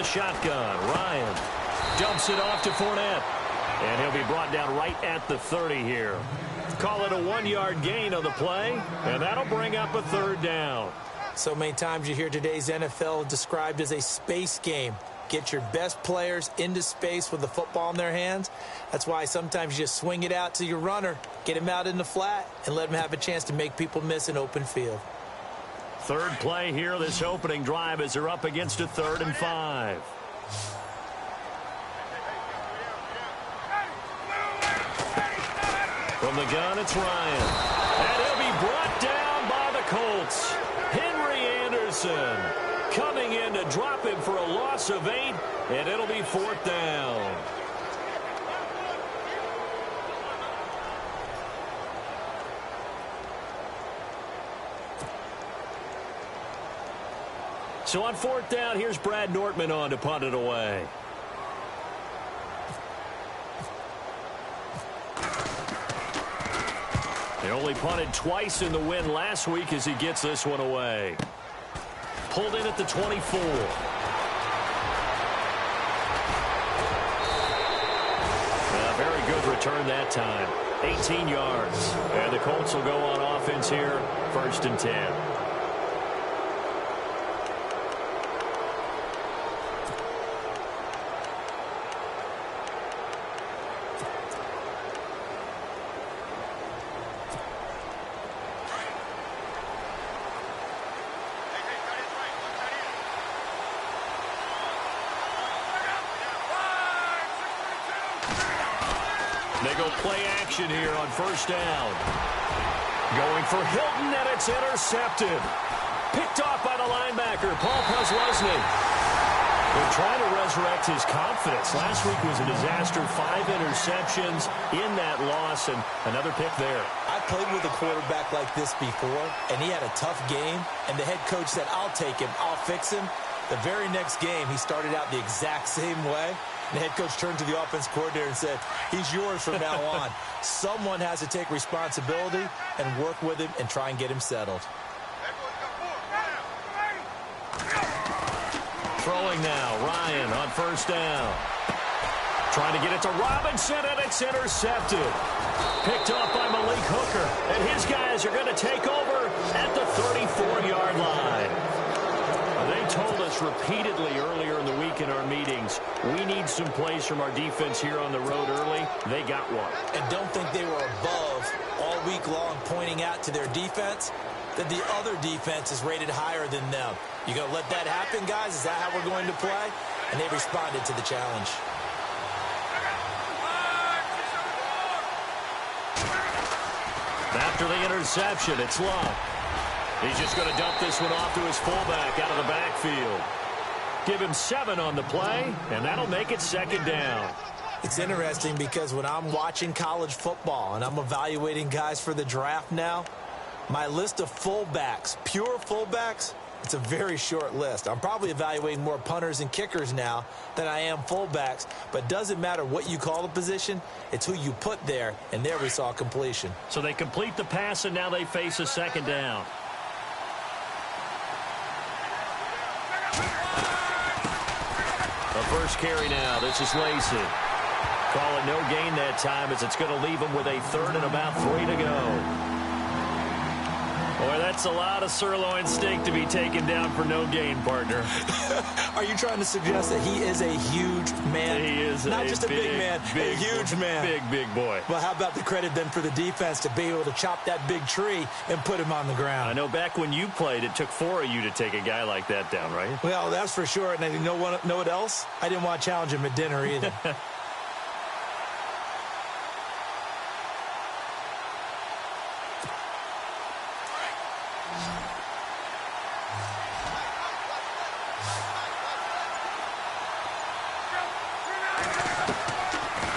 shotgun. Ryan dumps it off to Fournette. And he'll be brought down right at the 30 here. Call it a 1-yard gain on the play, and that'll bring up a third down. So many times you hear today's NFL described as a space game. Get your best players into space with the football in their hands. That's why sometimes you just swing it out to your runner, get him out in the flat, and let him have a chance to make people miss an open field. Third play here, this opening drive, as they're up against a 3rd and 5. From the gun, it's Ryan. And he'll be brought down by the Colts. Henry Anderson coming in to drop him for a loss of 8, and it'll be 4th down. So on 4th down, here's Brad Nortman on to punt it away. He only punted twice in the win last week as he gets this one away. Pulled in at the 24. A very good return that time. 18 yards. And the Colts will go on offense here, 1st and 10. They go play action here on 1st down. Going for Hilton, and it's intercepted. Picked off by the linebacker, Paul Posluszny. They're trying to resurrect his confidence. Last week was a disaster. 5 interceptions in that loss, and another pick there. I played with a quarterback like this before, and he had a tough game, and the head coach said, I'll take him, I'll fix him. The very next game, he started out the exact same way. The head coach turned to the offense coordinator and said, he's yours from now on. Someone has to take responsibility and work with him and try and get him settled. Throwing now, Ryan on 1st down. Trying to get it to Robinson, and it's intercepted. Picked off by Malik Hooker, and his guys are going to take over at the 34-yard line. They told us repeatedly earlier in the week in our meetings, we need some plays from our defense here on the road early. They got one. And don't think they were above all week long pointing out to their defense that the other defense is rated higher than them. You going to let that happen, guys? Is that how we're going to play? And they responded to the challenge. After the interception, it's Love. He's just going to dump this one off to his fullback out of the backfield. Give him 7 on the play, and that'll make it 2nd down. It's interesting because when I'm watching college football and I'm evaluating guys for the draft now, my list of fullbacks, pure fullbacks, it's a very short list. I'm probably evaluating more punters and kickers now than I am fullbacks, but it doesn't matter what you call the position, it's who you put there, and there we saw completion. So they complete the pass, and now they face a 2nd down. The first carry now. This is Lacey. Call it no gain that time as it's going to leave him with a 3rd and about 3 to go. Boy, that's a lot of sirloin steak to be taken down for no gain, partner. Are you trying to suggest that he is a huge man? He is not just a big man, a huge man. Big boy. Well, how about the credit then for the defense to be able to chop that big tree and put him on the ground? I know back when you played, it took 4 of you to take a guy like that down, right? Well, that's for sure. And you know what else? I didn't want to challenge him at dinner either.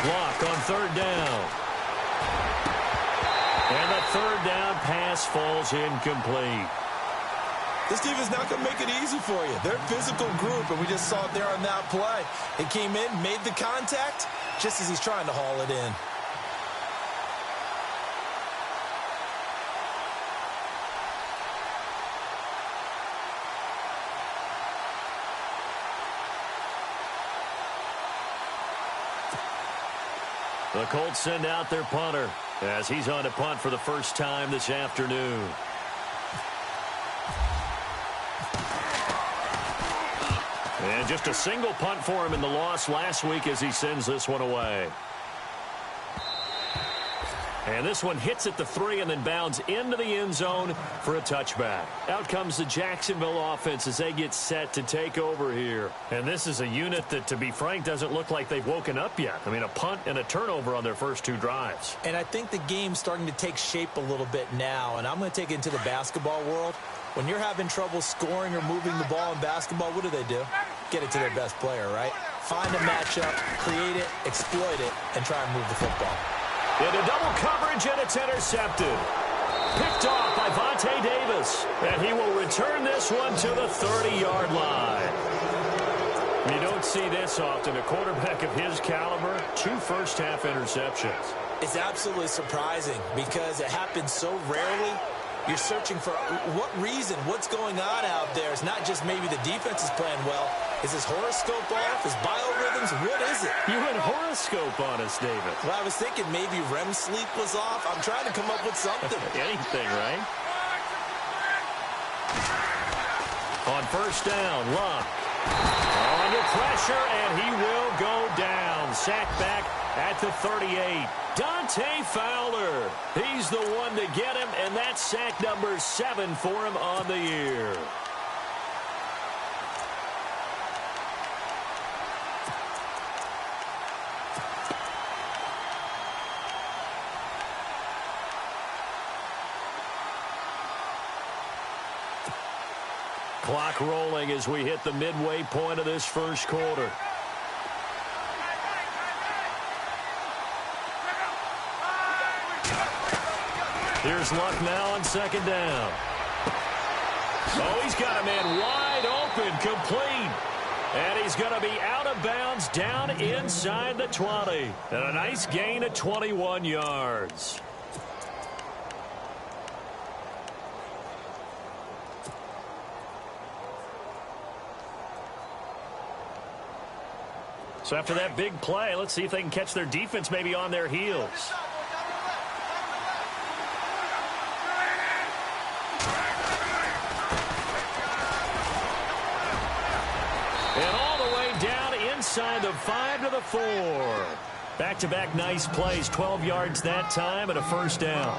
Block on 3rd down. And the 3rd down pass falls incomplete. This team is not going to make it easy for you. They're a physical group, and we just saw it there on that play. He came in, made the contact, just as he's trying to haul it in. The Colts send out their punter as he's on to punt for the first time this afternoon. And just a single punt for him in the loss last week as he sends this one away. And this one hits at the 3 and then bounds into the end zone for a touchback. Out comes the Jacksonville offense as they get set to take over here. And this is a unit that, to be frank, doesn't look like they've woken up yet. I mean, a punt and a turnover on their first 2 drives. And I think the game's starting to take shape a little bit now. And I'm going to take it into the basketball world. When you're having trouble scoring or moving the ball in basketball, what do? Get it to their best player, right? Find a matchup, create it, exploit it, and try and move the football. Into double coverage, and it's intercepted. Picked off by Vontae Davis. And he will return this one to the 30-yard line. You don't see this often. A quarterback of his caliber, 2 first-half interceptions. It's absolutely surprising because it happens so rarely. You're searching for what reason, what's going on out there. It's not just maybe the defense is playing well. Is his horoscope off? His biorhythms? What is it? You went horoscope on us, David. Well, I was thinking maybe REM sleep was off. I'm trying to come up with something. Anything, right? On first down, Luck. Under pressure, and he will go down. Sacked back at the 38. Dante Fowler. He's the one to get him, and that's sack number 7 for him on the year. Clock rolling as we hit the midway point of this first quarter. Here's Luck now on second down. Oh, he's got a man wide open, complete. And he's going to be out of bounds down inside the 20. And a nice gain of 21 yards. So after that big play, let's see if they can catch their defense maybe on their heels. And all the way down inside the 5 to the 4. Back-to-back nice plays, 12 yards that time and a first down.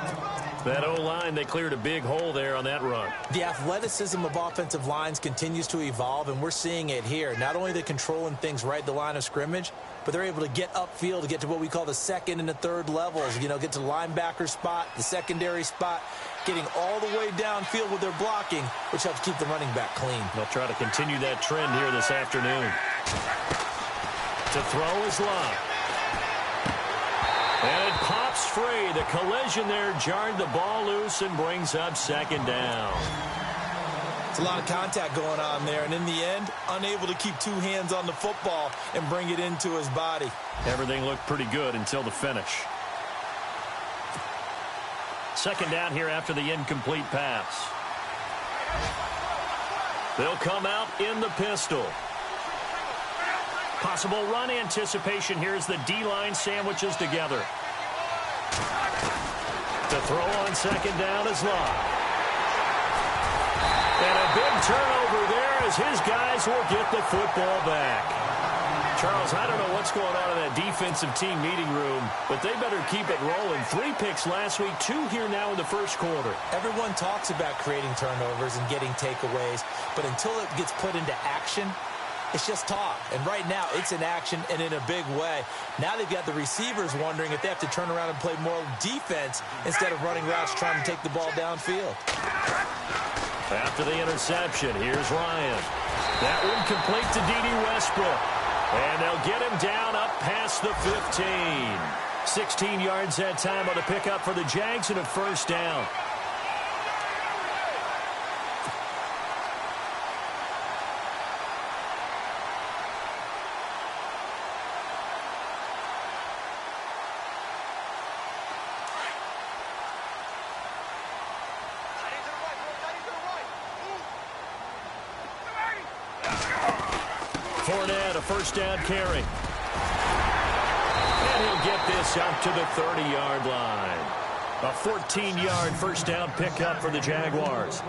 That O-line, they cleared a big hole there on that run. The athleticism of offensive lines continues to evolve, and we're seeing it here. Not only they're controlling things right at the line of scrimmage, but they're able to get upfield to get to what we call the second and the third levels. You know, get to the linebacker spot, the secondary spot, getting all the way downfield with their blocking, which helps keep the running back clean. They'll try to continue that trend here this afternoon. To throw is Luck. And it pops free. The collision there jarred the ball loose and brings up second down. It's a lot of contact going on there, and in the end, unable to keep 2 hands on the football and bring it into his body. Everything looked pretty good until the finish. Second down here after the incomplete pass. They'll come out in the pistol. Possible run anticipation here as the D-line sandwiches together. To throw on second down is Luck. And a big turnover there as his guys will get the football back. Charles, I don't know what's going on in that defensive team meeting room, but they better keep it rolling. 3 picks last week, 2 here now in the first quarter. Everyone talks about creating turnovers and getting takeaways, but until it gets put into action, it's just talk. And right now, it's in action and in a big way. Now they've got the receivers wondering if they have to turn around and play more defense instead of running routes trying to take the ball downfield. After the interception, here's Ryan. That one complete to D.D. Westbrook. And they'll get him down up past the 15. 16 yards that time on the pickup for the Jags and a first down. Fournette, a first down carry. And he'll get get this out to the 30-yard line. A 14-yard first down pickup for the Jaguars.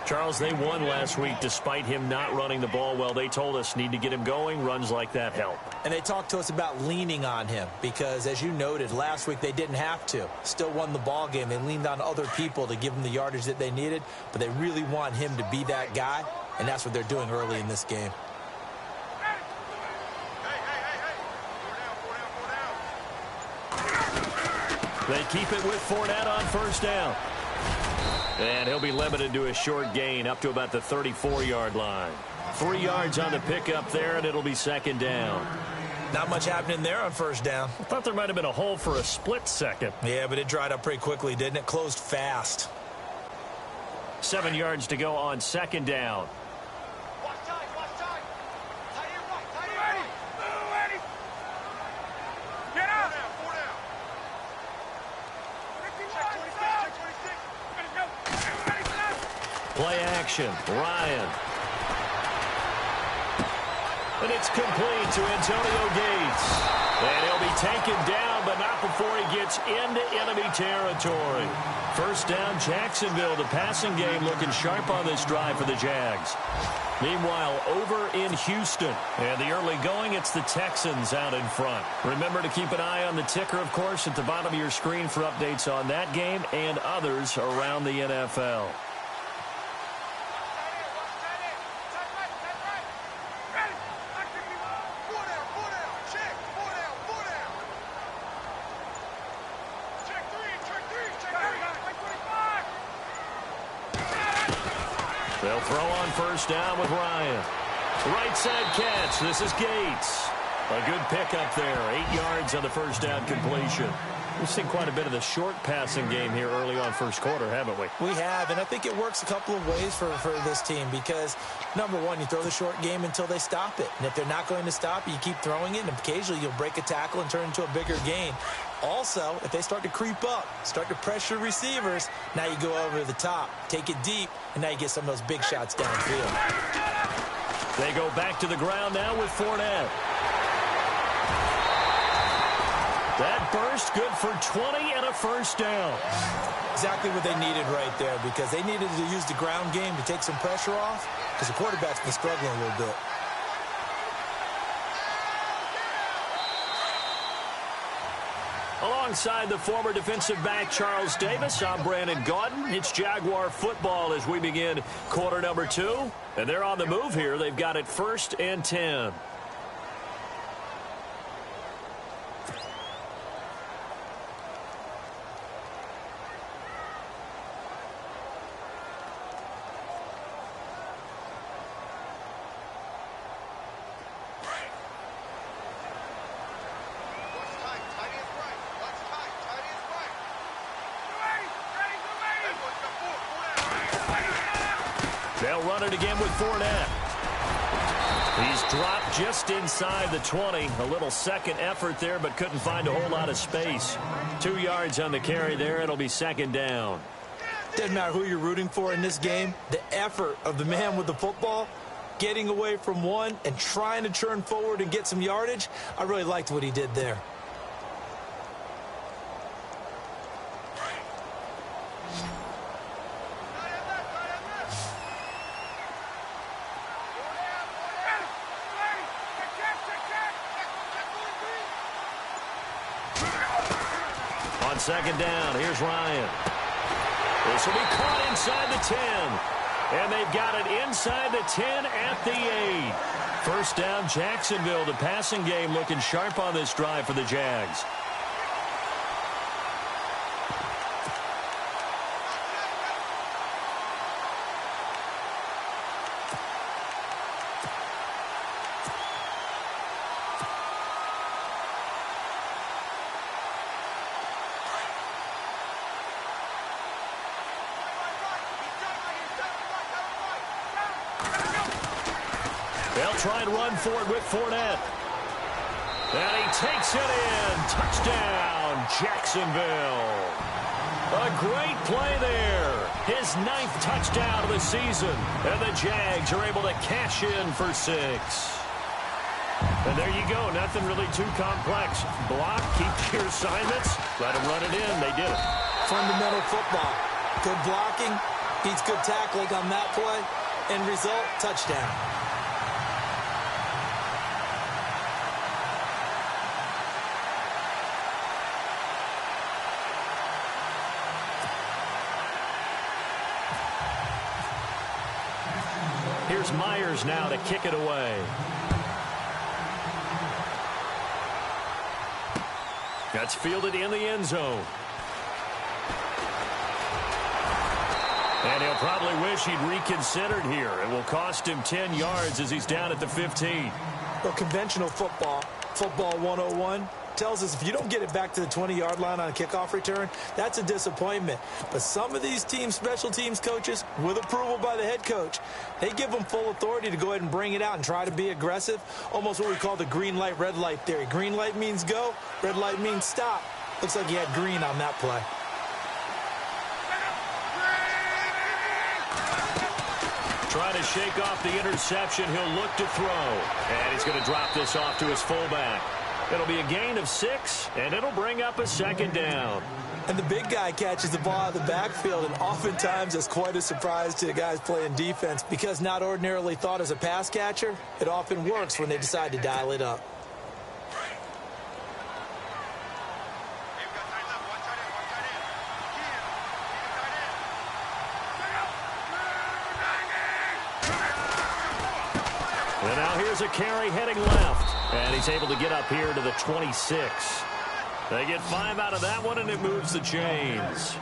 Charles, they won last week despite him not running the ball well. They told us need to get him going. Runs like that help. And they talked to us about leaning on him because, as you noted, last week they didn't have to. Still won the ball game. They leaned on other people to give them the yardage that they needed, but they really want him to be that guy, and that's what they're doing early in this game. They keep it with Fournette on first down. And he'll be limited to a short gain up to about the 34-yard line. 3 yards on the pickup there, and it'll be second down. Not much happening there on first down. I thought there might have been a hole for a split second. Yeah, but it dried up pretty quickly, didn't it? Closed fast. 7 yards to go on second down. Play action. Ryan. And it's complete to Antonio Gates. And he'll be taken down, but not before he gets into enemy territory. First down, Jacksonville. The passing game looking sharp on this drive for the Jags. Meanwhile, over in Houston. And the early going, it's the Texans out in front. Remember to keep an eye on the ticker, of course, at the bottom of your screen for updates on that game and others around the NFL. They'll throw on first down with Ryan. Right side catch. This is Gates. A good pickup there. 8 yards on the first down completion. We've seen quite a bit of the short passing game here early on first quarter, haven't we? We have, and I think it works a couple of ways for this team because, number one, you throw the short game until they stop it. And if they're not going to stop it, you keep throwing it, and occasionally you'll break a tackle and turn it into a bigger gain. Also, if they start to creep up, start to pressure receivers, now you go over the top, take it deep, and now you get some of those big shots downfield. They go back to the ground now with Fournette. That burst good for 20 and a first down. Exactly what they needed right there because they needed to use the ground game to take some pressure off because the quarterback's been struggling a little bit. Alongside the former defensive back Charles Davis, I'm Brandon Gaudin. It's Jaguar football as we begin quarter number 2. And they're on the move here. They've got it 1st and 10. They'll run it again with Fournette. He's dropped just inside the 20. A little second effort there, but couldn't find a whole lot of space. 2 yards on the carry there. It'll be second down. Doesn't matter who you're rooting for in this game. The effort of the man with the football, getting away from one and trying to turn forward and get some yardage, I really liked what he did there. On second down, here's Ryan. This will be caught inside the 10. And they've got it inside the 10 at the 8. First down, Jacksonville. The passing game looking sharp on this drive for the Jags. They'll try and run for it with Fournette. And he takes it in. Touchdown, Jacksonville. A great play there. His 9th touchdown of the season. And the Jags are able to cash in for 6. And there you go. Nothing really too complex. Block, keep your assignments, let them run it in. They did it. Fundamental football. Good blocking, beats good tackling on that play. End result, touchdown. Here's Myers now to kick it away. That's fielded in the end zone. And he'll probably wish he'd reconsidered here. It will cost him 10 yards as he's down at the 15. Well, conventional football 101, tells us if you don't get it back to the 20-yard line on a kickoff return, that's a disappointment. But some of these teams, special teams coaches, with approval by the head coach, they give them full authority to go ahead and bring it out and try to be aggressive. Almost what we call the green light, red light theory. Green light means go, red light means stop. Looks like he had green on that play. Trying to shake off the interception. He'll look to throw. And he's going to drop this off to his fullback. It'll be a gain of 6, and it'll bring up a second down. And the big guy catches the ball out of the backfield, and oftentimes it's quite a surprise to the guys playing defense because not ordinarily thought as a pass catcher, it often works when they decide to dial it up. And now here's a carry heading left. And he's able to get up here to the 26. They get 5 out of that one, and it moves the chains.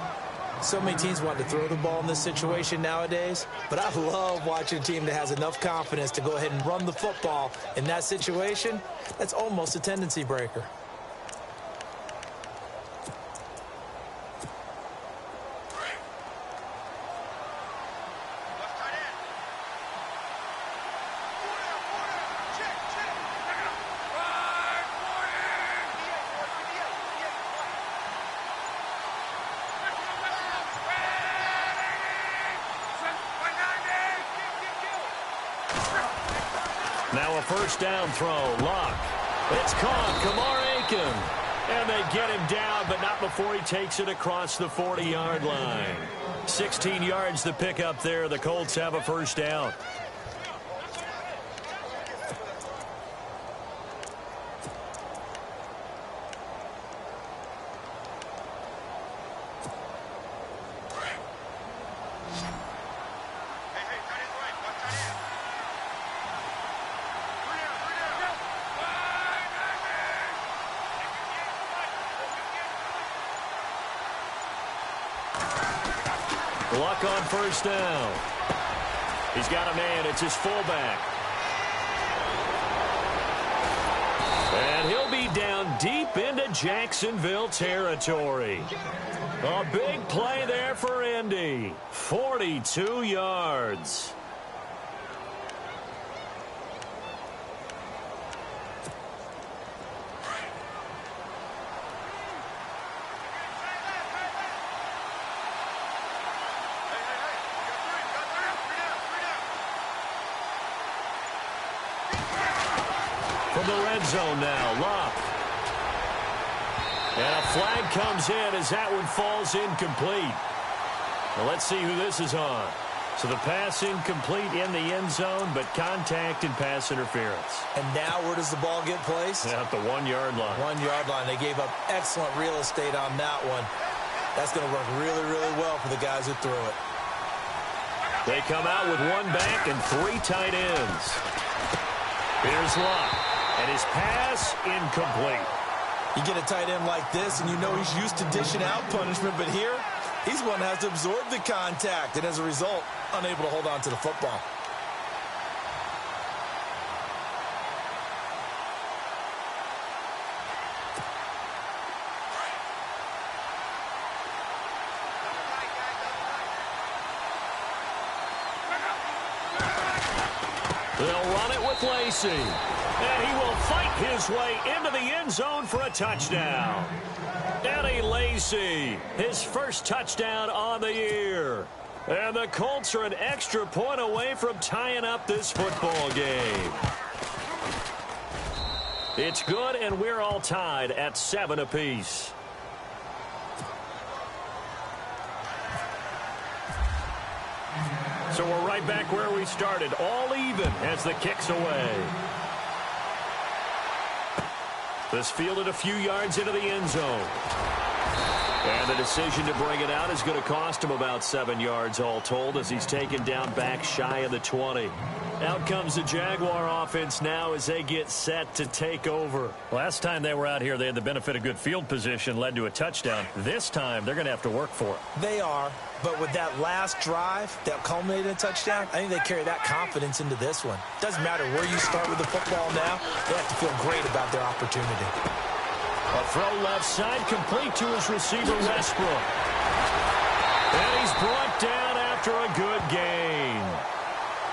So many teams want to throw the ball in this situation nowadays, but I love watching a team that has enough confidence to go ahead and run the football. In that situation, that's almost a tendency breaker. Now a first down throw. Luck. It's caught. Kamar Aiken. And they get him down, but not before he takes it across the 40-yard line. 16 yards to pick up there. The Colts have a first down. Luck on first down. He's got a man. It's his fullback. And he'll be down deep into Jacksonville territory. A big play there for Indy. 42 yards. From the red zone now, Luck. And a flag comes in as that one falls incomplete. Well, let's see who this is on. So the pass incomplete in the end zone, but contact and pass interference. And now where does the ball get placed? At the 1-yard line. 1-yard line. They gave up excellent real estate on that one. That's going to work really, really well for the guys who threw it. They come out with 1 back and 3 tight ends. Here's Luck. And his pass incomplete. You get a tight end like this, and you know he's used to dishing out punishment, but here, he's one that has to absorb the contact, and as a result, unable to hold on to the football. They'll run it with Lacey. And he will fight his way into the end zone for a touchdown. Eddie Lacy, his first touchdown on the year. And the Colts are an extra point away from tying up this football game. It's good, and we're all tied at 7 apiece. So we're right back where we started, all even as the kick's away. This fielded a few yards into the end zone. And the decision to bring it out is going to cost him about 7 yards all told as he's taken down back shy of the 20. Out comes the Jaguar offense now as they get set to take over. Last time they were out here, they had the benefit of good field position, led to a touchdown. This time, they're going to have to work for it. They are, but with that last drive that culminated in a touchdown, I think they carry that confidence into this one. Doesn't matter where you start with the football now, they have to feel great about their opportunity. A throw left side, complete to his receiver, Westbrook. And he's brought down after a good gain.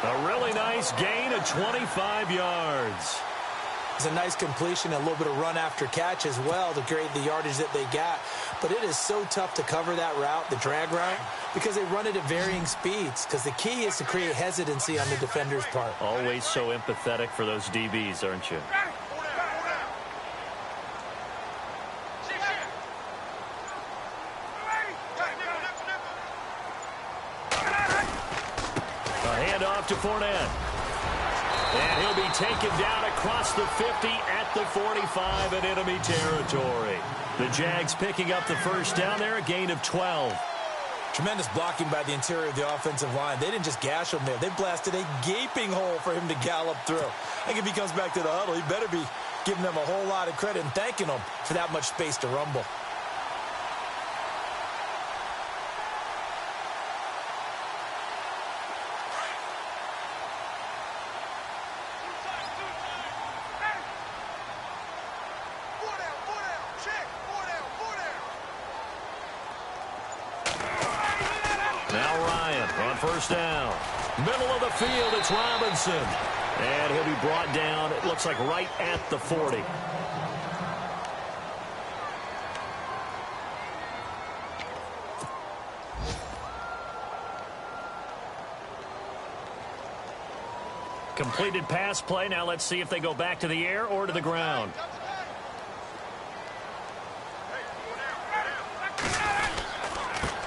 A really nice gain of 25 yards. It's a nice completion, a little bit of run after catch as well to create the yardage that they got. But it is so tough to cover that route, the drag route, because they run it at varying speeds. Because the key is to create hesitancy on the defender's part. Always so empathetic for those DBs, aren't you? To Fournette. And he'll be taken down across the 50 at the 45 in enemy territory. The Jags picking up the first down there, a gain of 12. Tremendous blocking by the interior of the offensive line. They didn't just gash him there. They blasted a gaping hole for him to gallop through. I think if he comes back to the huddle, he better be giving them a whole lot of credit and thanking them for that much space to rumble. First down. Middle of the field, it's Robinson. And he'll be brought down, it looks like right at the 40. Completed pass play. Now let's see if they go back to the air or to the ground.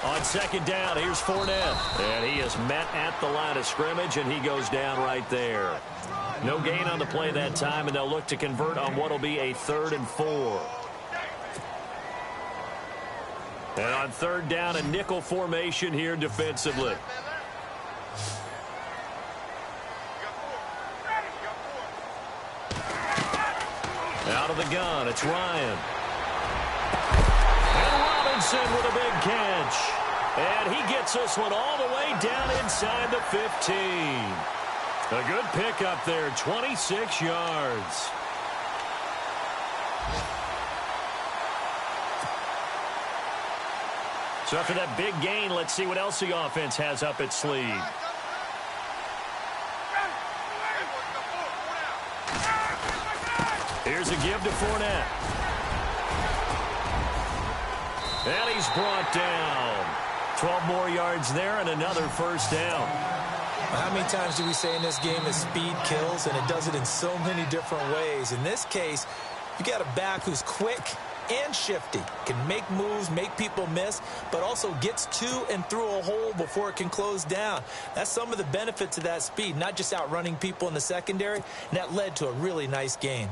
On second down, here's Fournette. And he is met at the line of scrimmage, and he goes down right there. No gain on the play that time, and they'll look to convert on what will be a 3rd and 4. And on third down, a nickel formation here defensively. Out of the gun, it's Ryan. And Robinson with a big catch. And he gets this one all the way down inside the 15. A good pickup there, 26 yards. So after that big gain, let's see what else the offense has up its sleeve. Here's a give to Fournette. And he's brought down. 12 more yards there and another first down. How many times do we say in this game that speed kills, and it does it in so many different ways? In this case, you got a back who's quick and shifty, can make moves, make people miss, but also gets to and through a hole before it can close down. That's some of the benefits of that speed, not just outrunning people in the secondary, and that led to a really nice gain.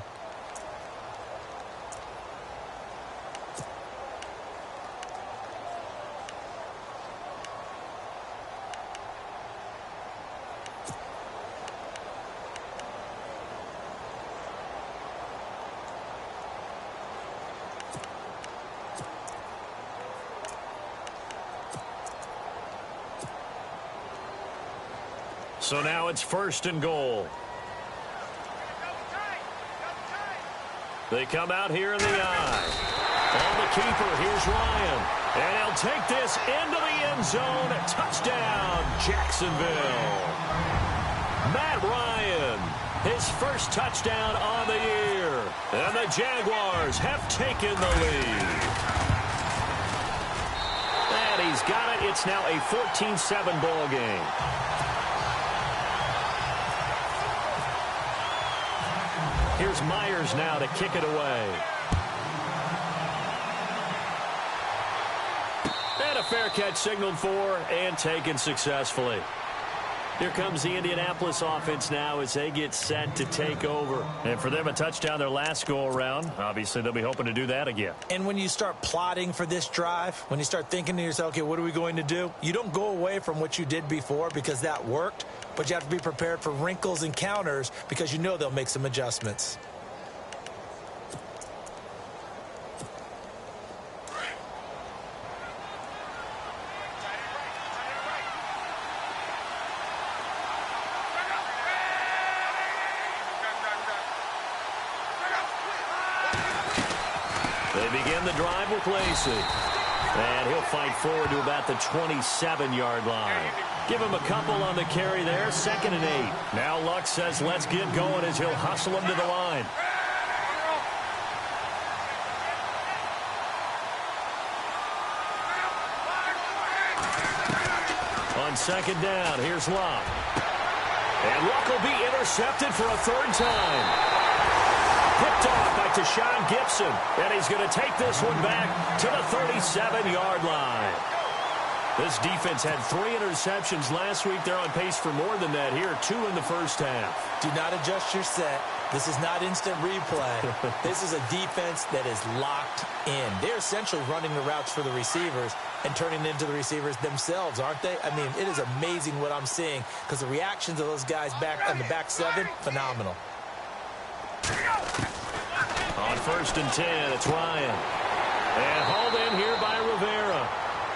So now it's 1st and goal. They come out here in the eye. On the keeper, here's Ryan. And he'll take this into the end zone. Touchdown, Jacksonville. Matt Ryan, his first touchdown on the year. And the Jaguars have taken the lead. And he's got it. It's now a 14-7 ball game. Here's Myers now to kick it away. And a fair catch signaled for and taken successfully. Here comes the Indianapolis offense now as they get set to take over. And for them, a touchdown their last go-around. Obviously, they'll be hoping to do that again. And when you start plotting for this drive, when you start thinking to yourself, okay, what are we going to do? You don't go away from what you did before because that worked, but you have to be prepared for wrinkles and counters because you know they'll make some adjustments. They begin the drive with Lacey. And he'll fight forward to about the 27-yard line. Give him a couple on the carry there, 2nd and 8. Now Luck says let's get going as he'll hustle him to the line. On 2nd down, here's Luck. And Luck will be intercepted for a 3rd time. Picked off by Tashawn Gibson. And he's going to take this one back to the 37-yard line. This defense had 3 interceptions last week. They're on pace for more than that here. 2 in the first half. Do not adjust your set. This is not instant replay. This is a defense that is locked in. They're essentially running the routes for the receivers and turning into the receivers themselves, aren't they? I mean, it is amazing what I'm seeing because the reactions of those guys back on the back 7, phenomenal. On 1st and 10, it's Ryan. And hauled in here by Rivera.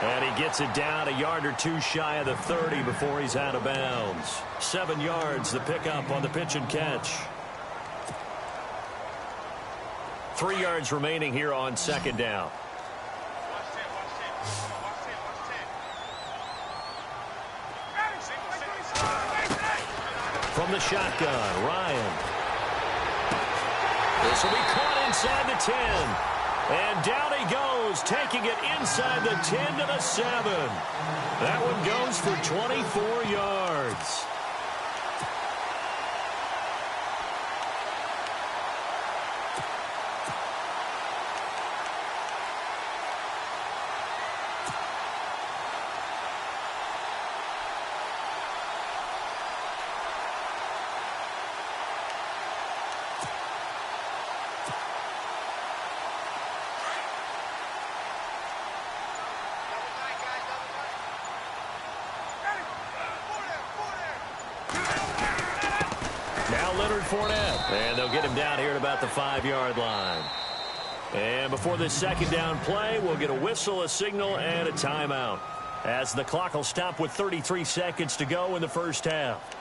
And he gets it down a yard or 2 shy of the 30 before he's out of bounds. 7 yards, the pickup on the pitch and catch. 3 yards remaining here on 2nd down. From the shotgun, Ryan. This will be caught inside the 10. And down he goes, taking it inside the 10 to the 7. That one goes for 24 yards. Fournette. And they'll get him down here at about the 5-yard line. And before this 2nd down play, we'll get a whistle, a signal, and a timeout, as the clock will stop with 33 seconds to go in the first half.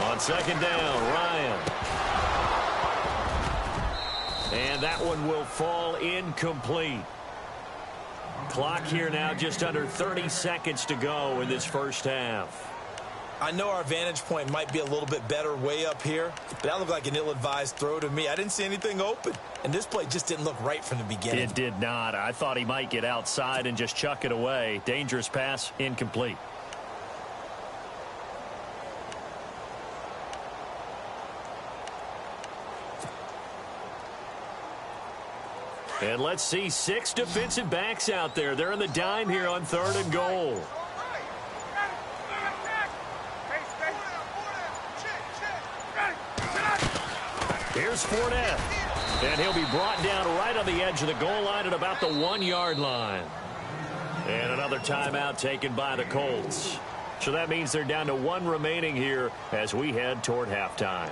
On 2nd down, Ryan. And that one will fall incomplete. Clock here now just under 30 seconds to go in this first half. I know our vantage point might be a little bit better way up here, but that looked like an ill-advised throw to me. I didn't see anything open, and this play just didn't look right from the beginning. It did not. I thought he might get outside and just chuck it away. Dangerous pass, incomplete. And let's see 6 defensive backs out there. They're in the dime here on 3rd and goal. Here's Fournette. And he'll be brought down right on the edge of the goal line at about the 1-yard line. And another timeout taken by the Colts. So that means they're down to 1 remaining here as we head toward halftime.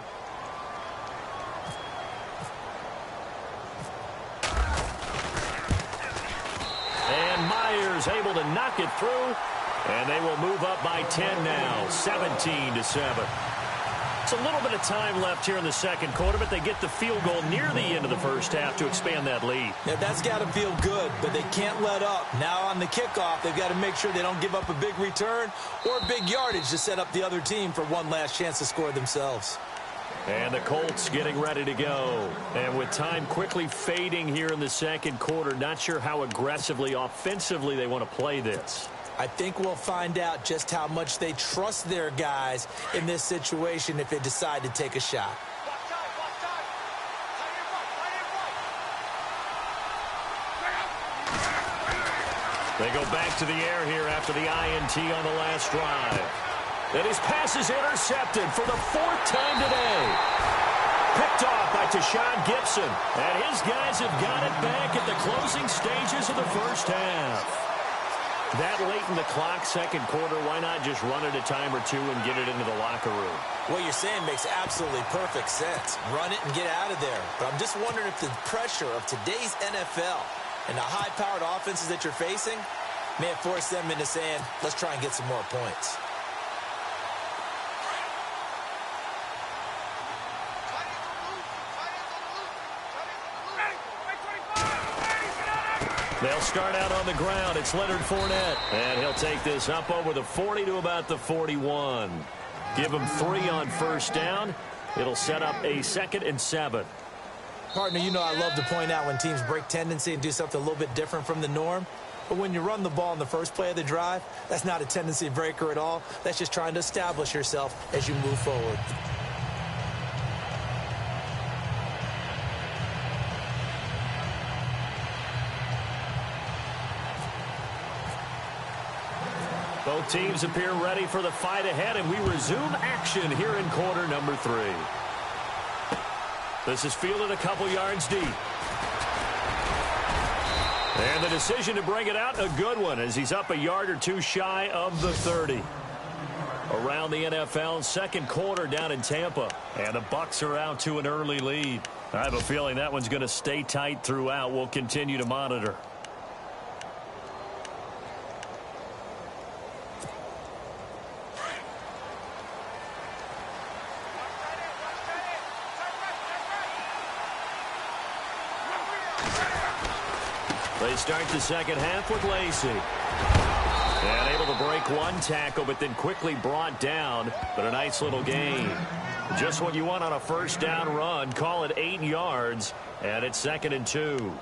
And Myers able to knock it through. And they will move up by 10 now, 17-7. It's a little bit of time left here in the second quarter, but they get the field goal near the end of the first half to expand that lead. Yeah, that's got to feel good, but they can't let up. Now on the kickoff, they've got to make sure they don't give up a big return or big yardage to set up the other team for one last chance to score themselves. And the Colts getting ready to go. And with time quickly fading here in the second quarter, not sure how aggressively, offensively they want to play this. I think we'll find out just how much they trust their guys in this situation if they decide to take a shot. They go back to the air here after the INT on the last drive. And his pass is intercepted for the fourth time today. Picked off by Tashawn Gibson. And his guys have got it back at the closing stages of the first half. That late in the clock, second quarter, why not just run it a time or two and get it into the locker room? What you're saying makes absolutely perfect sense. Run it and get out of there. But I'm just wondering if the pressure of today's NFL and the high-powered offenses that you're facing may have forced them into saying, let's try and get some more points. They'll start out on the ground. It's Leonard Fournette. And he'll take this up over the 40 to about the 41. Give him 3 on first down. It'll set up a 2nd and 7. Partner, you know I love to point out when teams break tendency and do something a little bit different from the norm. But when you run the ball in the first play of the drive, that's not a tendency breaker at all. That's just trying to establish yourself as you move forward. Both teams appear ready for the fight ahead, and we resume action here in quarter number 3. This is fielded a couple yards deep. And the decision to bring it out, a good one, as he's up a yard or two shy of the 30. Around the NFL, second quarter down in Tampa. And the Bucs are out to an early lead. I have a feeling that one's going to stay tight throughout. We'll continue to monitor. They start the second half with Lacey. And able to break one tackle, but then quickly brought down. But a nice little gain. Just what you want on a first down run. Call it 8 yards. And it's 2nd and 2.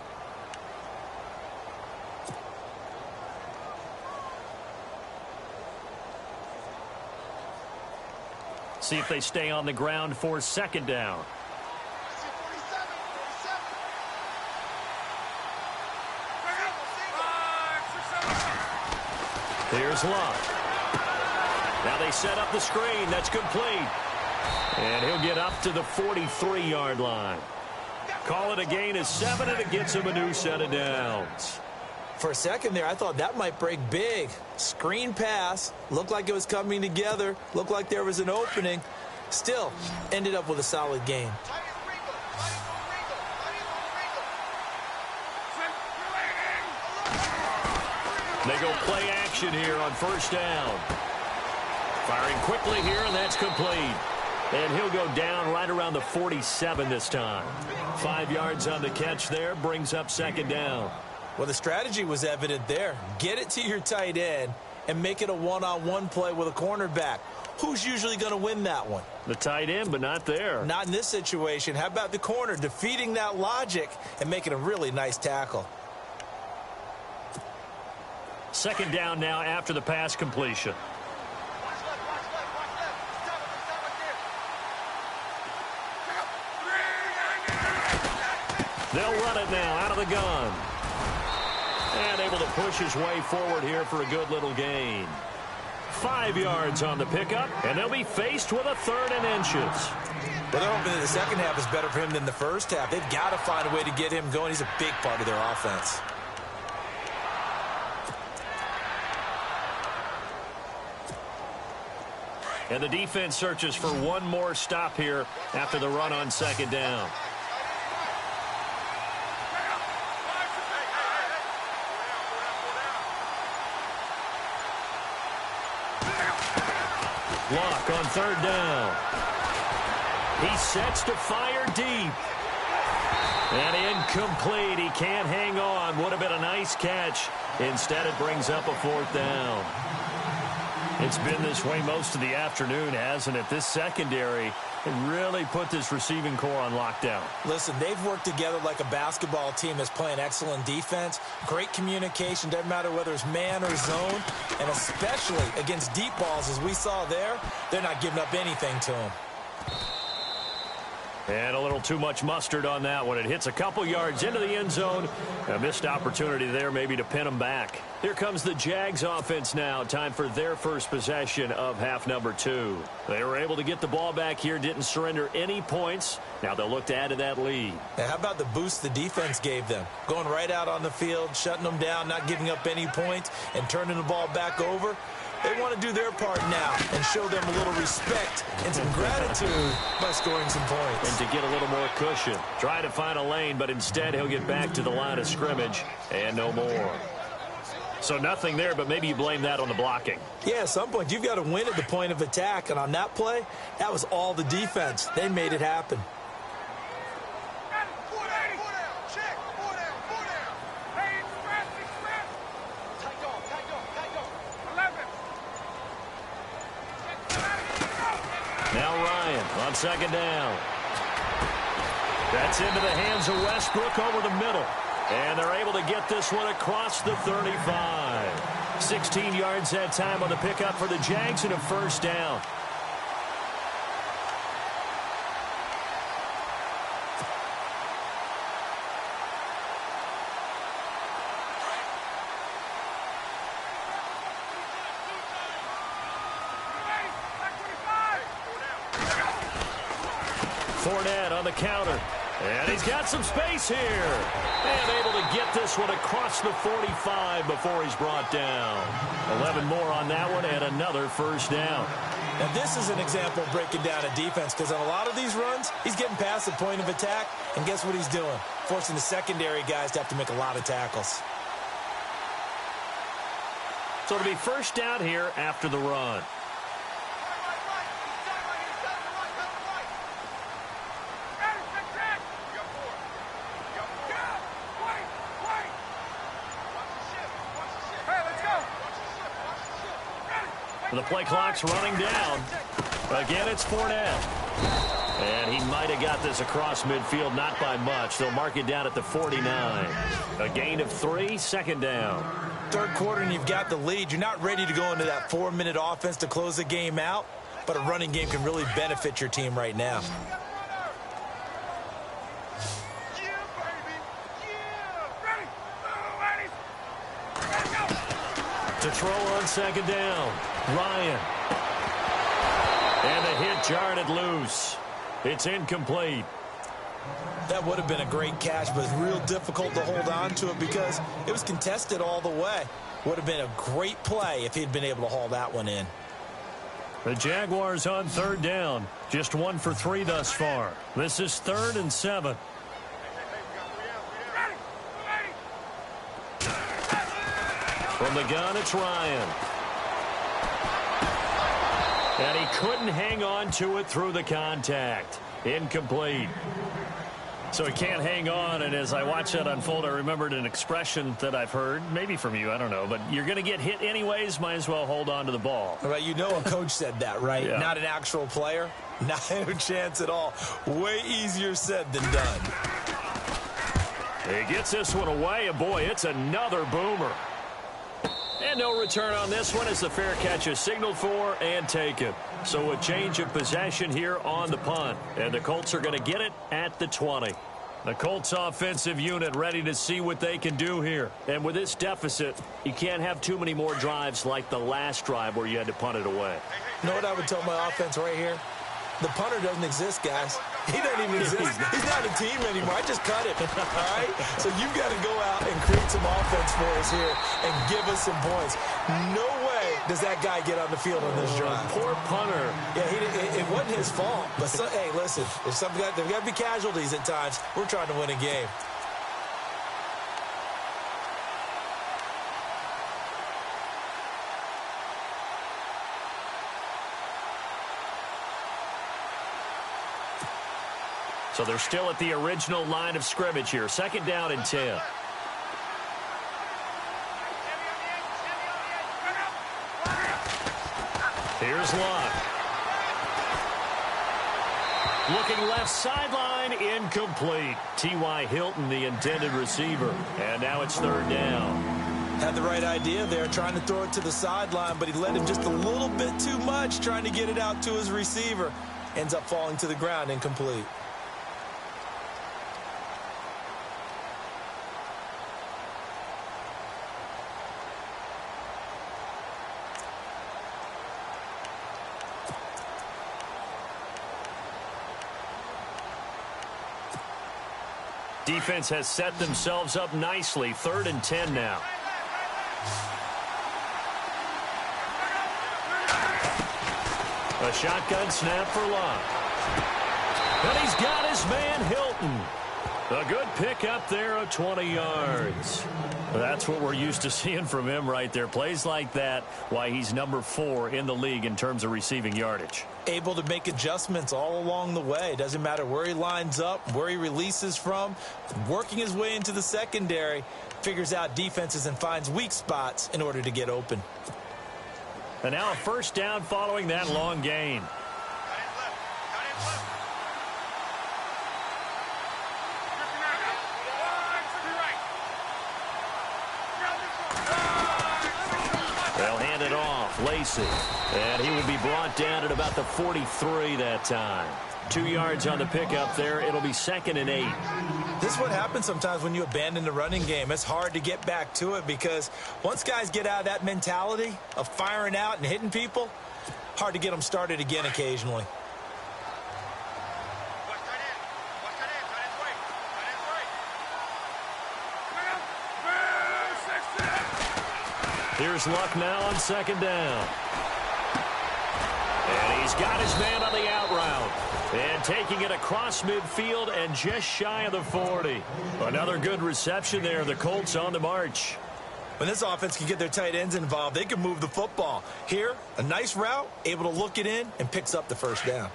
See if they stay on the ground for 2nd down. Here's Luck. Now they set up the screen. That's complete. And he'll get up to the 43-yard line. Call it a gain of 7, and it gets him a new set of downs. For a second there, I thought that might break big. Screen pass. Looked like it was coming together. Looked like there was an opening. Still, ended up with a solid gain. They go play action here on first down. Firing quickly here, and that's complete. And he'll go down right around the 47 this time. 5 yards on the catch there, brings up 2nd down. Well, the strategy was evident there. Get it to your tight end and make it a one-on-one play with a cornerback. Who's usually going to win that one? The tight end, but not there. Not in this situation. How about the corner defeating that logic and making a really nice tackle? 2nd down now after the pass completion. They'll run it now out of the gun. And able to push his way forward here for a good little gain. 5 yards on the pickup, and they'll be faced with a 3rd and inches. But they're hoping that the second half is better for him than the first half. They've got to find a way to get him going. He's a big part of their offense. And the defense searches for one more stop here after the run on 2nd down. Luck on 3rd down. He sets to fire deep. And incomplete. He can't hang on. Would have been a nice catch. Instead, it brings up a 4th down. It's been this way most of the afternoon, hasn't it? This secondary really put this receiving core on lockdown. Listen, they've worked together like a basketball team that's playing excellent defense. Great communication. Doesn't matter whether it's man or zone. And especially against deep balls, as we saw there, they're not giving up anything to them. And a little too much mustard on that one. It hits a couple yards into the end zone. A missed opportunity there maybe to pin them back. Here comes the Jags offense now. Time for their first possession of half number 2. They were able to get the ball back here, didn't surrender any points. Now they'll look to add to that lead. Now, how about the boost the defense gave them? Going right out on the field, shutting them down, not giving up any points, and turning the ball back over. They want to do their part now and show them a little respect and some gratitude by scoring some points. And to get a little more cushion. Try to find a lane, but instead he'll get back to the line of scrimmage and no more. So nothing there, but maybe you blame that on the blocking. Yeah, at some point you've got to win at the point of attack. And on that play, that was all the defense. They made it happen. Now Ryan on 2nd down. That's into the hands of Westbrook over the middle. And they're able to get this one across the 35. 16 yards that time on the pickup for the Jags and a 1st down. Fournette on the counter. And he's got some space here. And able to get this one across the 45 before he's brought down. 11 more on that one and another 1st down. Now, this is an example of breaking down a defense because on a lot of these runs, he's getting past the point of attack. And guess what he's doing? Forcing the secondary guys to have to make a lot of tackles. So it'll be 1st down here after the run. The play clock's running down. Again, it's Fournette. And he might have got this across midfield, not by much. They'll mark it down at the 49. A gain of 3, 2nd down. 3rd quarter and you've got the lead. You're not ready to go into that 4-minute offense to close the game out, but a running game can really benefit your team right now. To throw on 2nd down. Ryan. And the hit jarred it loose. It's incomplete. That would have been a great catch, but it's real difficult to hold on to it because it was contested all the way. Would have been a great play if he'd been able to haul that one in. The Jaguars on 3rd down. Just 1 for 3 thus far. This is 3rd and 7. From the gun, it's Ryan. And he couldn't hang on to it through the contact. Incomplete. So he can't hang on, and as I watch that unfold, I remembered an expression that I've heard, maybe from you, I don't know, but you're going to get hit anyways, might as well hold on to the ball. Right, you know a coach said that, right? Yeah. Not an actual player. Not a chance at all. Way easier said than done. He gets this one away, and boy, it's another boomer. And no return on this one as the fair catch is signaled for and taken. So a change of possession here on the punt. And the Colts are going to get it at the 20. The Colts offensive unit ready to see what they can do here. And with this deficit, you can't have too many more drives like the last drive where you had to punt it away. You know what I would tell my offense right here? The punter doesn't exist, guys. He doesn't even exist. He's not a team anymore. I just cut him. All right? So you've got to go out and create some offense for us here and give us some points. No way does that guy get on the field on this drive. Poor punter. Yeah, it wasn't his fault. But, hey, listen, there's got to be casualties at times. We're trying to win a game. So they're still at the original line of scrimmage here. 2nd down and 10. Here's Luck. Looking left sideline, incomplete. T.Y. Hilton, the intended receiver. And now it's 3rd down. Had the right idea there, trying to throw it to the sideline, but he led him just a little bit too much, trying to get it out to his receiver. Ends up falling to the ground, incomplete. Defense has set themselves up nicely. 3rd and 10 now. A shotgun snap for Luck. And he's got his man Hilton. A good pickup there of 20 yards. That's what we're used to seeing from him right there. Plays like that, why he's number 4 in the league in terms of receiving yardage. Able to make adjustments all along the way. Doesn't matter where he lines up, where he releases from. Working his way into the secondary, figures out defenses and finds weak spots in order to get open. And now a 1st down following that long gain. They'll hand it off. Lacey. And he will be brought down at about the 43 that time. 2 yards on the pickup there. It'll be 2nd and 8. This is what happens sometimes when you abandon the running game. It's hard to get back to it because once guys get out of that mentality of firing out and hitting people, hard to get them started again occasionally. Here's Luck now on 2nd down. And he's got his man on the out route. And taking it across midfield and just shy of the 40. Another good reception there. The Colts on the march. When this offense can get their tight ends involved, they can move the football. Here, a nice route, able to look it in, and picks up the 1st down.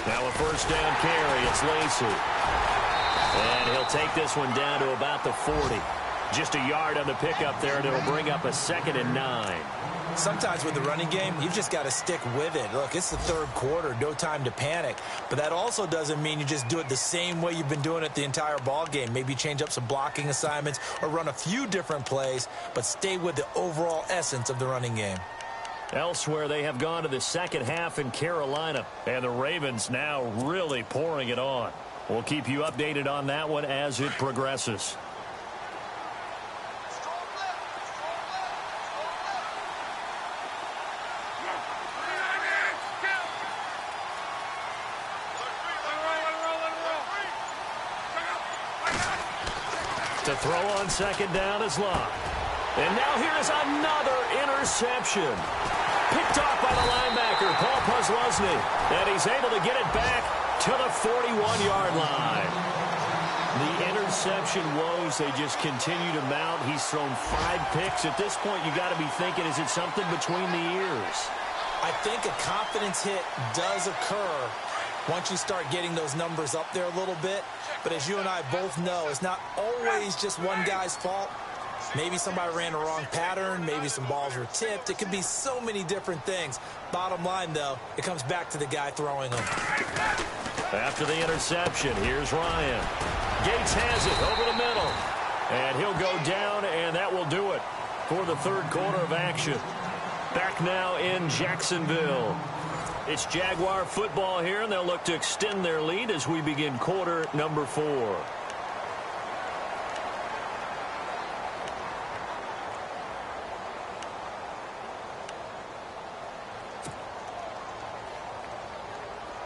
Now a 1st down carry. It's Lacey. And he'll take this one down to about the 40. Just a yard on the pickup there, and it'll bring up a 2nd and 9. Sometimes with the running game, you've just got to stick with it. Look, it's the 3rd quarter, no time to panic. But that also doesn't mean you just do it the same way you've been doing it the entire ball game. Maybe change up some blocking assignments or run a few different plays, but stay with the overall essence of the running game. Elsewhere, they have gone to the 2nd half in Carolina, and the Ravens now really pouring it on. We'll keep you updated on that one as it progresses. To throw on 2nd down is Luck. And now here is another interception. Picked off by the linebacker, Paul Posluszny. And he's able to get it back to the 41-yard line. The interception woes, they just continue to mount. He's thrown 5 picks. At this point, you got to be thinking, is it something between the ears? I think a confidence hit does occur once you start getting those numbers up there a little bit. But as you and I both know, it's not always just one guy's fault. Maybe somebody ran the wrong pattern. Maybe some balls were tipped. It could be so many different things. Bottom line, though, it comes back to the guy throwing them. After the interception, here's Ryan. Gates has it over the middle. And he'll go down, and that will do it for the 3rd quarter of action. Back now in Jacksonville. It's Jaguar football here, and they'll look to extend their lead as we begin quarter number 4.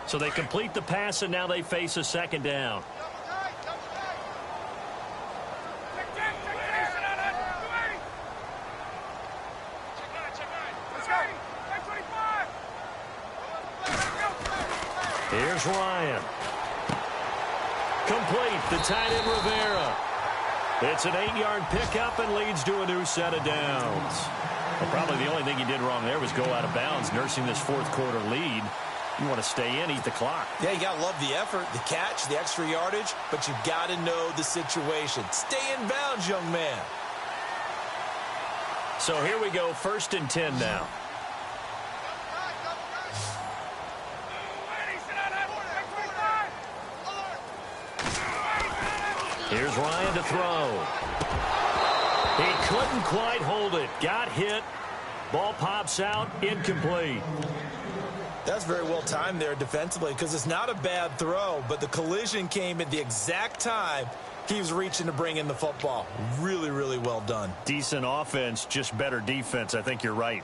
So they complete the pass, and now they face a 2nd down. Here's Ryan. Complete, the tight end Rivera. It's an 8-yard pickup and leads to a new set of downs. Well, probably the only thing he did wrong there was go out of bounds, nursing this fourth quarter lead. You want to stay in, eat the clock. Yeah, you got to love the effort, the catch, the extra yardage, but you've got to know the situation. Stay in bounds, young man. So here we go, 1st and 10 now. Here's Ryan to throw. He couldn't quite hold it. Got hit. Ball pops out. Incomplete. That's very well timed there defensively because it's not a bad throw, but the collision came at the exact time he was reaching to bring in the football. Really, really well done. Decent offense, just better defense. I think you're right.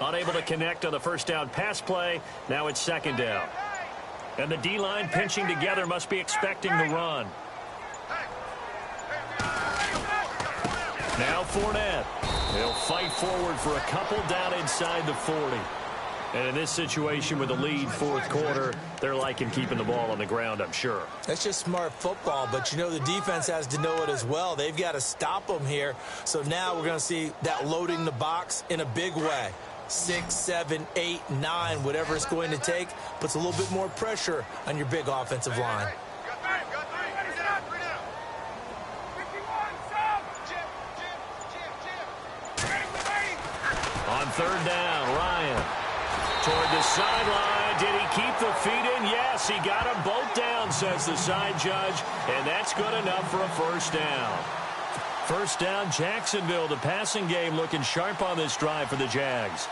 Unable to connect on the first down pass play. Now it's 2nd down. And the D-line pinching together, must be expecting the run. Now Fournette. He'll fight forward for a couple down inside the 40. And in this situation with the lead, fourth quarter, they're liking keeping the ball on the ground, I'm sure. That's just smart football, but you know the defense has to know it as well. They've got to stop them here. So now we're going to see that loading the box in a big way. 6, 7, 8, 9, whatever it's going to take, puts a little bit more pressure on your big offensive line. On 3rd down, Ryan toward the sideline. Did he keep the feet in? Yes, he got them both down, says the side judge, and that's good enough for a 1st down. 1st down, Jacksonville. The passing game looking sharp on this drive for the Jags.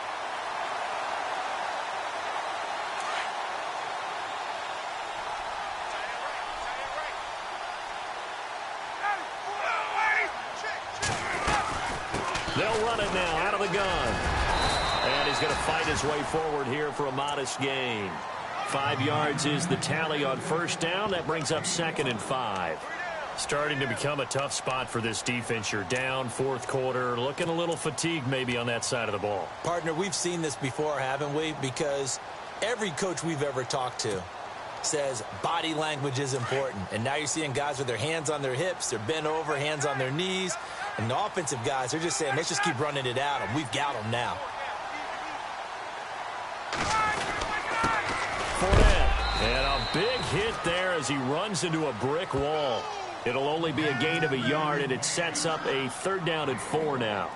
They'll run it now out of the gun. And he's going to fight his way forward here for a modest gain. 5 yards is the tally on 1st down. That brings up 2nd and 5. Starting to become a tough spot for this defense. You're down, fourth quarter, looking a little fatigued maybe on that side of the ball. Partner, we've seen this before, haven't we? Because every coach we've ever talked to says body language is important. And now you're seeing guys with their hands on their hips, they're bent over, hands on their knees. And the offensive guys, they're just saying, let's just keep running it at them. We've got them now. Fournette, and a big hit there as he runs into a brick wall. It'll only be a gain of a yard, and it sets up a 3rd down and 4 now.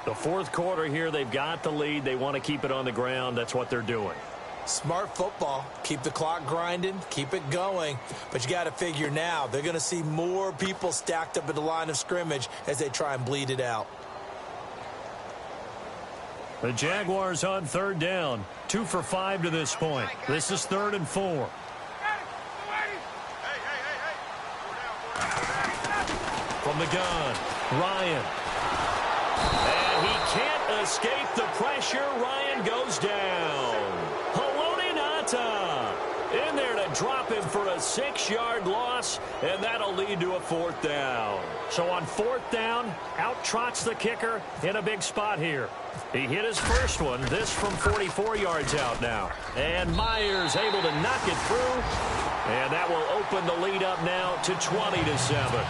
The fourth quarter here, they've got the lead. They want to keep it on the ground. That's what they're doing. Smart football. Keep the clock grinding. Keep it going. But you got to figure now, they're going to see more people stacked up at the line of scrimmage as they try and bleed it out. The Jaguars on 3rd down. 2 for 5 to this point. This is 3rd and 4. From the gun, Ryan. And he can't escape the pressure. Ryan goes down. In there to drop him for a 6-yard loss, and that'll lead to a 4th down. So on 4th down, out trots the kicker in a big spot here. He hit his first one, this from 44 yards out now. And Myers able to knock it through, and that will open the lead up now to 20-7.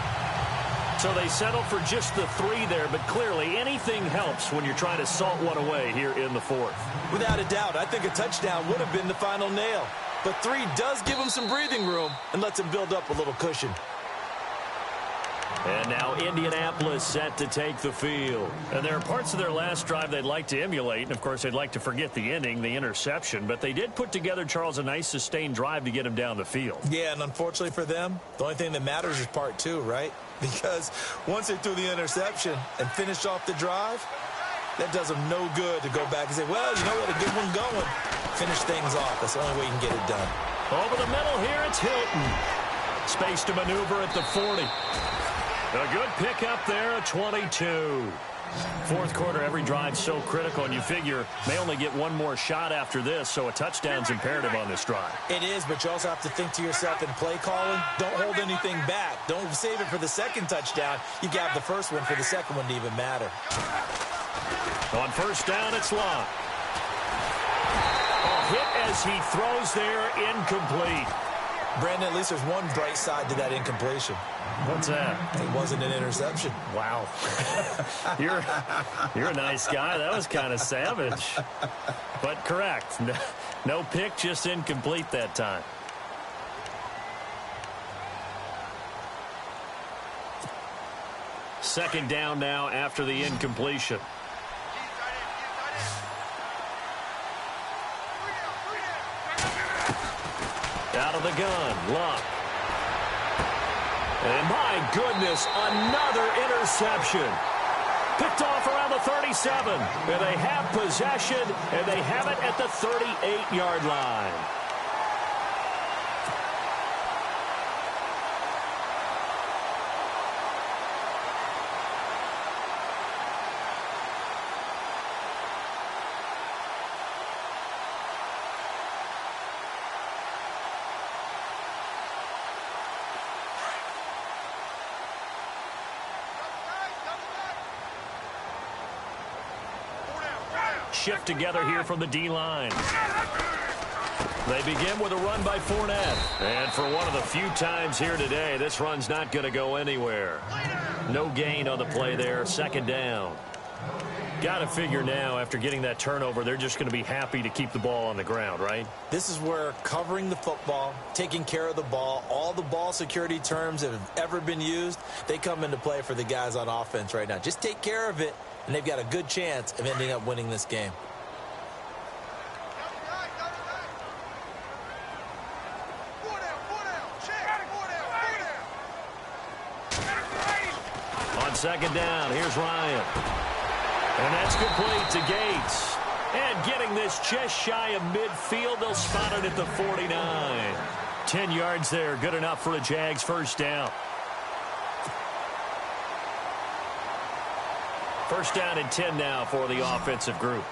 So they settle for just the 3 there, but clearly anything helps when you're trying to salt one away here in the 4th. Without a doubt, I think a touchdown would have been the final nail. But 3 does give him some breathing room and lets him build up a little cushion. And now Indianapolis set to take the field. And there are parts of their last drive they'd like to emulate. And, of course, they'd like to forget the ending, the interception. But they did put together, Charles, a nice sustained drive to get him down the field. Yeah, and unfortunately for them, the only thing that matters is part 2, right? Because once they threw the interception and finished off the drive, that does them no good to go back and say, well, you know what, a good one going. Finish things off. That's the only way you can get it done. Over the middle here, it's Hilton. Space to maneuver at the 40. A good pickup there, a 22. Fourth quarter, every drive's so critical, and you figure may only get one more shot after this, so a touchdown's imperative on this drive. It is, but you also have to think to yourself in play calling, don't hold anything back. Don't save it for the second touchdown. You got the first one for the second one to even matter. On first down, it's Long. A hit as he throws there, incomplete. Brandon, at least there's one bright side to that incompletion. What's that? It wasn't an interception. Wow. You're a nice guy. That was kind of savage. But correct. No pick, just incomplete that time. Second down now after the incompletion. Out of the gun, Luck. And my goodness, another interception. Picked off around the 37. And they have possession, and they have it at the 38-yard line. Shift together here from the D-line. They begin with a run by Fournette. And for one of the few times here today, this run's not going to go anywhere. No gain on the play there. Second down. Got to figure now, after getting that turnover, they're just going to be happy to keep the ball on the ground, right? This is where covering the football, taking care of the ball, all the ball security terms that have ever been used, they come into play for the guys on offense right now. Just take care of it, and they've got a good chance of ending up winning this game. On second down, here's Ryan. And that's complete to Gates. And getting this just shy of midfield, they'll spot it at the 49. 10 yards there, good enough for a Jags first down. First down and 10 now for the offensive group.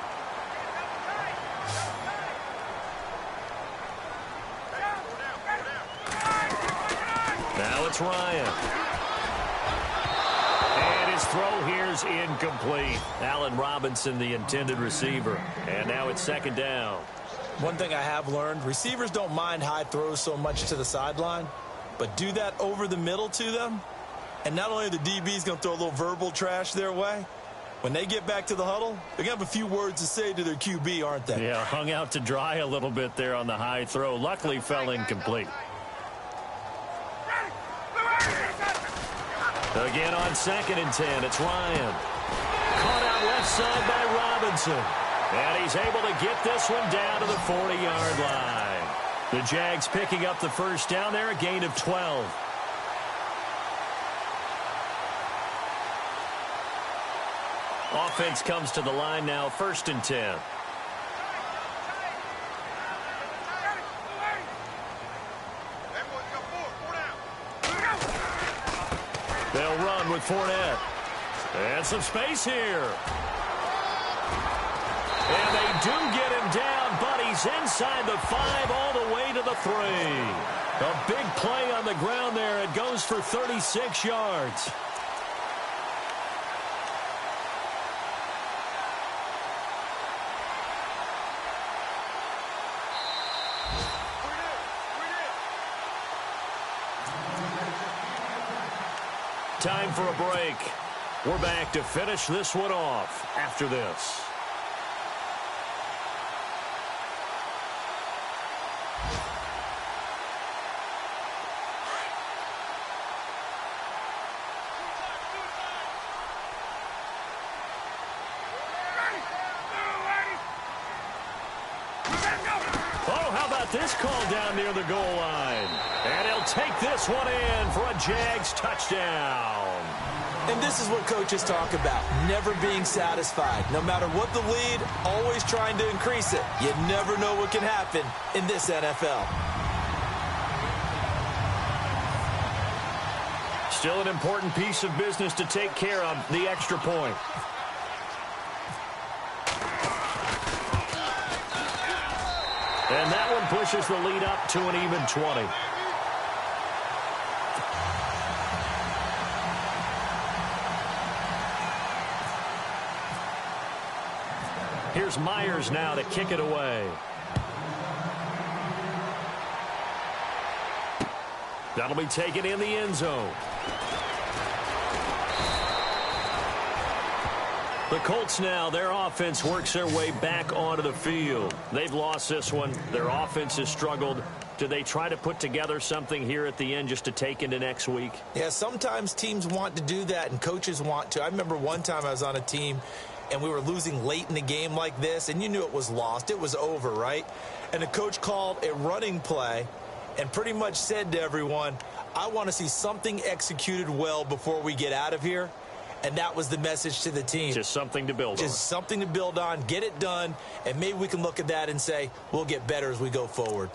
Now it's Ryan. And his throw here's incomplete. Allen Robinson, the intended receiver. And now it's second down. One thing I have learned, receivers don't mind high throws so much to the sideline, but do that over the middle to them, and not only are the DBs going to throw a little verbal trash their way, when they get back to the huddle, they're going to have a few words to say to their QB, aren't they? Yeah, hung out to dry a little bit there on the high throw. Luckily fell incomplete. Again on second and 10, it's Ryan. Caught out left side by Robinson. And he's able to get this one down to the 40-yard line. The Jags picking up the first down there, a gain of 12. Offense comes to the line now, first and 10. They'll run with Fournette. And some space here. And they do get him down, but he's inside the 5 all the way to the 3. A big play on the ground there. It goes for 36 yards. Time for a break. We're back to finish this one off after this. Oh, how about this call down near the goal line? And he'll take this one in for a Jags touchdown. And this is what coaches talk about, never being satisfied. No matter what the lead, always trying to increase it. You never know what can happen in this NFL. Still an important piece of business to take care of, the extra point. And that one pushes the lead up to an even 20. Here's Myers now to kick it away. That'll be taken in the end zone. The Colts now, their offense works their way back onto the field. They've lost this one. Their offense has struggled. Do they try to put together something here at the end just to take into next week? Yeah, sometimes teams want to do that and coaches want to. I remember one time I was on a team and we were losing late in the game like this, and you knew it was lost. It was over, right? And the coach called a running play and pretty much said to everyone, I want to see something executed well before we get out of here. And that was the message to the team. Just something to build on. Just something to build on, get it done, and maybe we can look at that and say, we'll get better as we go forward.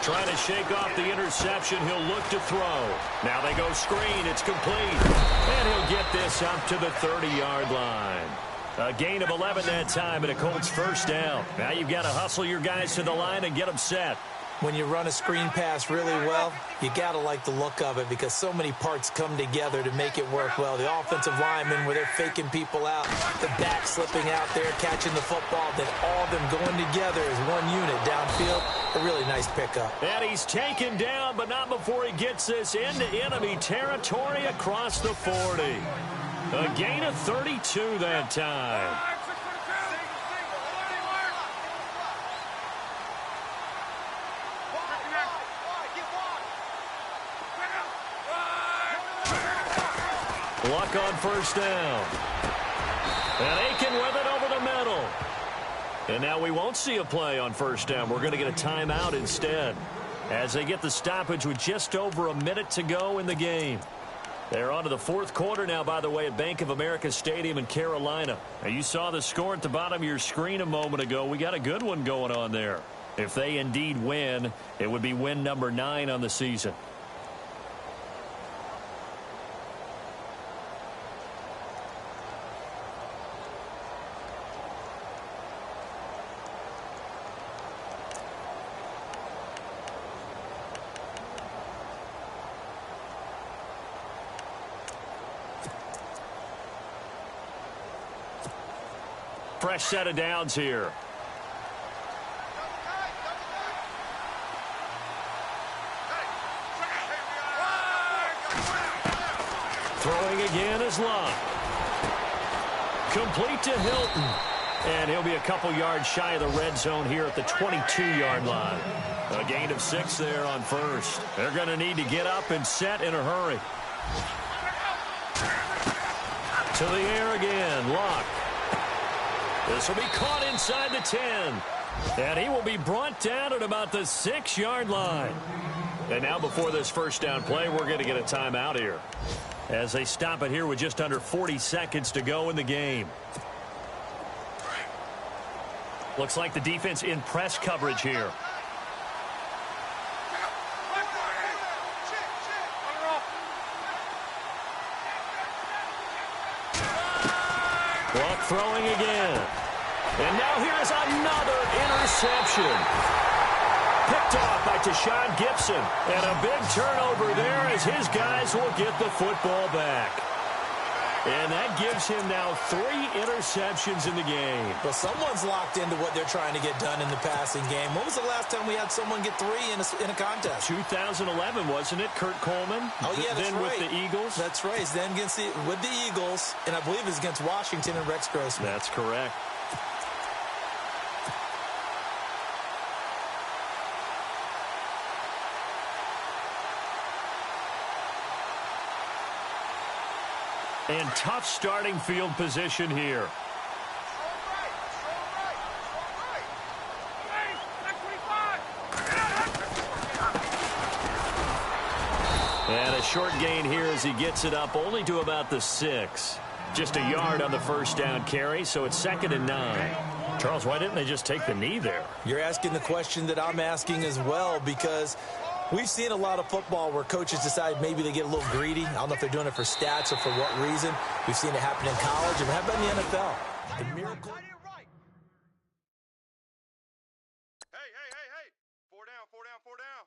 Trying to shake off the interception. He'll look to throw. Now they go screen. It's complete. And he'll get this up to the 30-yard line. A gain of 11 that time and a Colts first down. Now you've got to hustle your guys to the line and get them set. When you run a screen pass really well, you got to like the look of it because so many parts come together to make it work well. The offensive linemen, where they're faking people out, the back slipping out there, catching the football, then all of them going together as one unit downfield. A really nice pickup. And he's taken down, but not before he gets this into enemy territory across the 40. A gain of 32 that time. Luck on first down. And Aiken with it over the middle. And now we won't see a play on first down. We're going to get a timeout instead as they get the stoppage with just over a minute to go in the game. They're on to the fourth quarter now, by the way, at Bank of America Stadium in Carolina. Now, you saw the score at the bottom of your screen a moment ago. We got a good one going on there. If they indeed win, it would be win number 9 on the season. Fresh set of downs here. Throwing again is Love. Complete to Hilton. And he'll be a couple yards shy of the red zone here at the 22-yard line. A gain of 6 there on first. They're going to need to get up and set in a hurry. To the air again. Locke. This will be caught inside the 10. And he will be brought down at about the 6-yard line. And now before this first down play, we're going to get a timeout here as they stop it here with just under 40 seconds to go in the game. Looks like the defense in press coverage here. Luck throwing again. And now here's another interception. Picked off by Tashawn Gibson. And a big turnover there as his guys will get the football back. And that gives him now 3 interceptions in the game. Well, someone's locked into what they're trying to get done in the passing game. When was the last time we had someone get 3 in a contest? 2011, wasn't it? Kurt Coleman. Oh, yeah, that's then right. with the Eagles. That's right. Then with the Eagles, and I believe it's against Washington and Rex Grossman. That's correct. And tough starting field position here. And a short gain here as he gets it up only to about the 6. Just a yard on the first down carry, so it's 2nd and 9. Charles, why didn't they just take the knee there? You're asking the question that I'm asking as well, because we've seen a lot of football where coaches decide maybe they get a little greedy. I don't know if they're doing it for stats or for what reason. We've seen it happen in college, and how about in the NFL? The miracle. Hey, hey, hey, hey. 4 down, 4 down, 4 down.